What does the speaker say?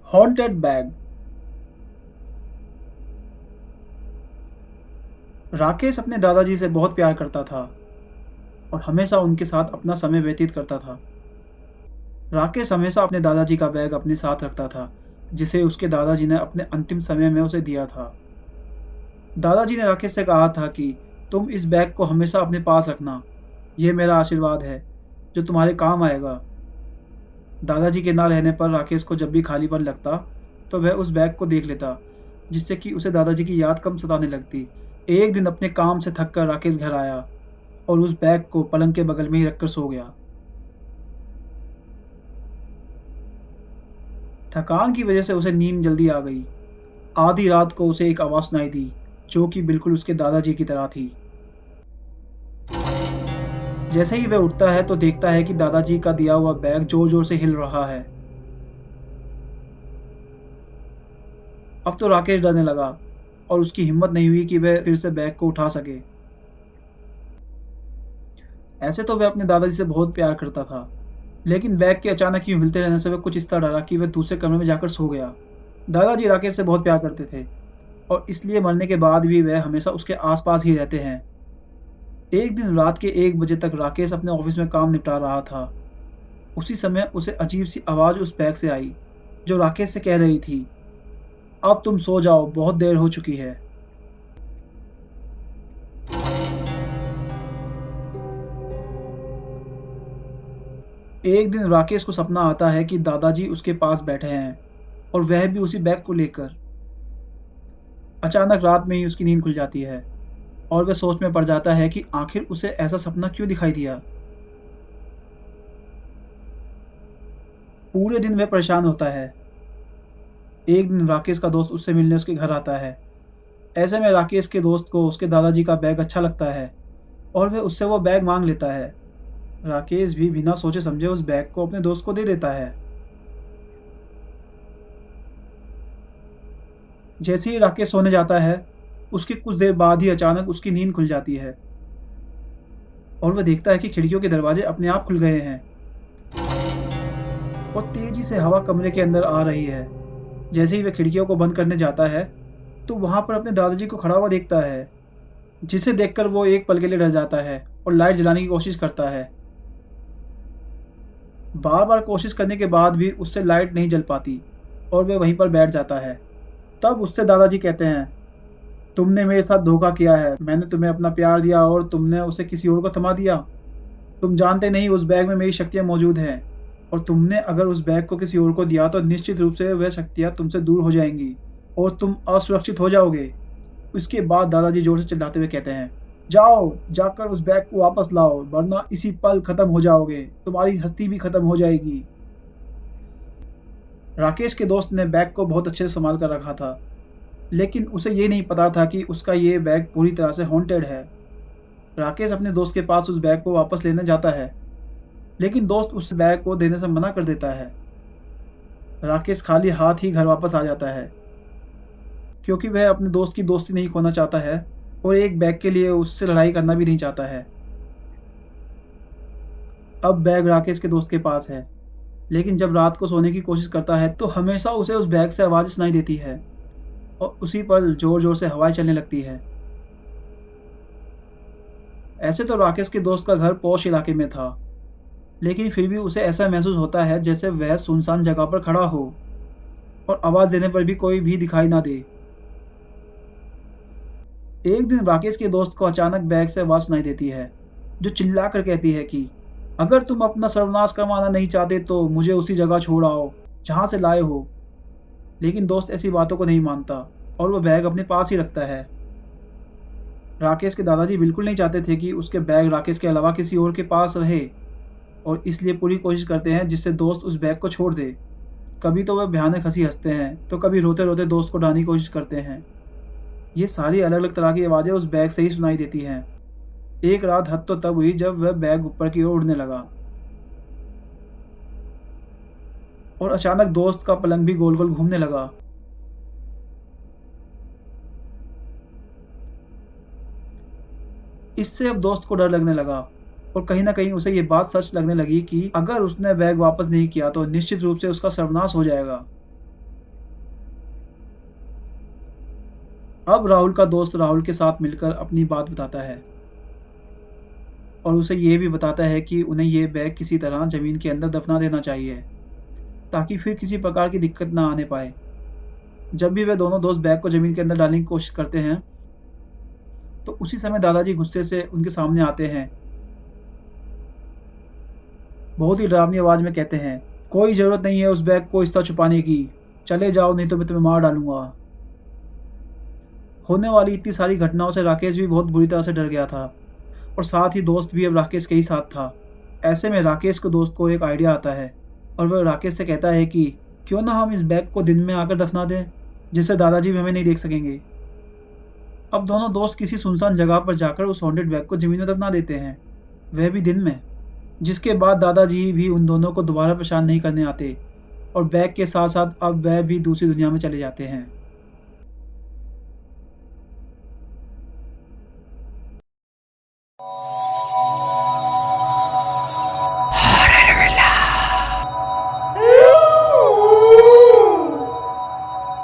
Haunted bag. Rakesh अपने दादाजी से बहुत प्यार करता था और हमेशा उनके साथ अपना समय व्यतीत करता था। राकेश हमेशा अपने दादाजी का बैग अपने साथ रखता था, जिसे उसके दादाजी ने अपने अंतिम समय में उसे दिया था। दादाजी ने राकेश से कहा था कि तुम इस बैग को हमेशा अपने पास रखना। यह मेरा आशीर्वाद है, जो तुम्हारे काम आएगा। दादाजी के ना रहने पर राकेश को जब भी खालीपन लगता, तो वह उस बैग को देख लेता, जिससे कि उसे दादाजी की याद कम सताने लगती। एक दिन अपने काम से थक कर राकेश घर आया और उस बैग को पलंग के बगल में ही रखकर सो गया। थकान की वजह से उसे नींद जल्दी आ गई। आधी रात को उसे एक आवाज़ सुनाई दी, जो कि बिल्कुल उसके दादाजी की तरह थी। जैसे ही वह उठता है तो देखता है कि दादाजी का दिया हुआ बैग जोर जोर से हिल रहा है। अब तो राकेश डरने लगा और उसकी हिम्मत नहीं हुई कि वह फिर से बैग को उठा सके। ऐसे तो वह अपने दादाजी से बहुत प्यार करता था, लेकिन बैग के अचानक यूं हिलते रहने से वह कुछ इस तरह डरा कि वह दूसरे कमरे में जाकर सो गया। दादाजी राकेश से बहुत प्यार करते थे और इसलिए मरने के बाद भी वह हमेशा उसके आसपास ही रहते हैं। एक दिन रात के 1 बजे तक राकेश अपने ऑफिस में काम निपटा रहा था। उसी समय उसे अजीब सी आवाज़ उस बैग से आई, जो राकेश से कह रही थी, अब तुम सो जाओ, बहुत देर हो चुकी है। एक दिन राकेश को सपना आता है कि दादाजी उसके पास बैठे हैं और वह भी उसी बैग को लेकर। अचानक रात में ही उसकी नींद खुल जाती है और वह सोच में पड़ जाता है कि आखिर उसे ऐसा सपना क्यों दिखाई दिया। पूरे दिन वह परेशान होता है। एक दिन राकेश का दोस्त उससे मिलने उसके घर आता है। ऐसे में राकेश के दोस्त को उसके दादाजी का बैग अच्छा लगता है और वह उससे वो बैग मांग लेता है। राकेश भी बिना सोचे समझे उस बैग को अपने दोस्त को दे देता है। जैसे ही राकेश सोने जाता है, उसके कुछ देर बाद ही अचानक उसकी नींद खुल जाती है और वह देखता है कि खिड़कियों के दरवाजे अपने आप खुल गए हैं और तेजी से हवा कमरे के अंदर आ रही है। जैसे ही वह खिड़कियों को बंद करने जाता है, तो वहां पर अपने दादाजी को खड़ा हुआ देखता है, जिसे देखकर वो एक पल के लिए डर जाता है और लाइट जलाने की कोशिश करता है। बार बार कोशिश करने के बाद भी उससे लाइट नहीं जल पाती और वह वहीं पर बैठ जाता है। तब उससे दादाजी कहते हैं, तुमने मेरे साथ धोखा किया है। मैंने तुम्हें अपना प्यार दिया और तुमने उसे किसी और को थमा दिया। तुम जानते नहीं उस बैग में मेरी शक्तियाँ मौजूद हैं और तुमने अगर उस बैग को किसी और को दिया तो निश्चित रूप से वह शक्तियाँ तुमसे दूर हो जाएंगी और तुम असुरक्षित हो जाओगे। उसके बाद दादाजी जोर से चिल्लाते हुए कहते हैं, जाओ जाकर उस बैग को वापस लाओ, वरना इसी पल खत्म हो जाओगे, तुम्हारी हस्ती भी खत्म हो जाएगी। राकेश के दोस्त ने बैग को बहुत अच्छे से संभाल कर रखा था, लेकिन उसे ये नहीं पता था कि उसका ये बैग पूरी तरह से हॉन्टेड है। राकेश अपने दोस्त के पास उस बैग को वापस लेने जाता है, लेकिन दोस्त उस बैग को देने से मना कर देता है। राकेश खाली हाथ ही घर वापस आ जाता है, क्योंकि वह अपने दोस्त की दोस्ती नहीं खोना चाहता है और एक बैग के लिए उससे लड़ाई करना भी नहीं चाहता है। अब बैग राकेश के दोस्त के पास है, लेकिन जब रात को सोने की कोशिश करता है तो हमेशा उसे उस बैग से आवाज़ सुनाई देती है और उसी पर जोर जोर से हवाएं चलने लगती है। ऐसे तो राकेश के दोस्त का घर पॉश इलाके में था, लेकिन फिर भी उसे ऐसा महसूस होता है जैसे वह सुनसान जगह पर खड़ा हो और आवाज़ देने पर भी कोई भी दिखाई ना दे। एक दिन राकेश के दोस्त को अचानक बैग से आवाज़ सुनाई देती है, जो चिल्लाकर कहती है कि अगर तुम अपना सर्वनाश करवाना नहीं चाहते तो मुझे उसी जगह छोड़ आओ जहाँ से लाए हो। लेकिन दोस्त ऐसी बातों को नहीं मानता और वह बैग अपने पास ही रखता है। राकेश के दादाजी बिल्कुल नहीं चाहते थे कि उसके बैग राकेश के अलावा किसी और के पास रहे और इसलिए पूरी कोशिश करते हैं जिससे दोस्त उस बैग को छोड़ दे। कभी तो वह भयानक हंसी हंसते हैं तो कभी रोते रोते दोस्त को डालने की कोशिश करते हैं। ये सारी अलग अलग तरह की आवाज़ें उस बैग से ही सुनाई देती हैं। एक रात हद तो तब हुई जब वह बैग ऊपर की ओर उड़ने लगा और अचानक दोस्त का पलंग भी गोल गोल घूमने लगा। इससे अब दोस्त को डर लगने लगा और कहीं ना कहीं उसे ये बात सच लगने लगी कि अगर उसने बैग वापस नहीं किया तो निश्चित रूप से उसका सर्वनाश हो जाएगा। अब राहुल का दोस्त राहुल के साथ मिलकर अपनी बात बताता है और उसे ये भी बताता है कि उन्हें ये बैग किसी तरह ज़मीन के अंदर दफना देना चाहिए ताकि फिर किसी प्रकार की दिक्कत ना आने पाए। जब भी वे दोनों दोस्त बैग को ज़मीन के अंदर डालने की कोशिश करते हैं तो उसी समय दादाजी गुस्से से उनके सामने आते हैं। बहुत ही डरावनी आवाज़ में कहते हैं, कोई ज़रूरत नहीं है उस बैग को इस तरह छुपाने की, चले जाओ नहीं तो मैं तुम्हें मार डालूंगा। होने वाली इतनी सारी घटनाओं से राकेश भी बहुत बुरी तरह से डर गया था और साथ ही दोस्त भी अब राकेश के ही साथ था। ऐसे में राकेश के दोस्त को एक आइडिया आता है और वह राकेश से कहता है कि क्यों ना हम इस बैग को दिन में आकर दफना दें, जिससे दादाजी भी हमें नहीं देख सकेंगे। अब दोनों दोस्त किसी सुनसान जगह पर जाकर उस हॉन्टेड बैग को जमीन में दफना देते हैं, वह भी दिन में। जिसके बाद दादाजी भी उन दोनों को दोबारा परेशान नहीं करने आते और बैग के साथ साथ अब वह भी दूसरी दुनिया में चले जाते हैं।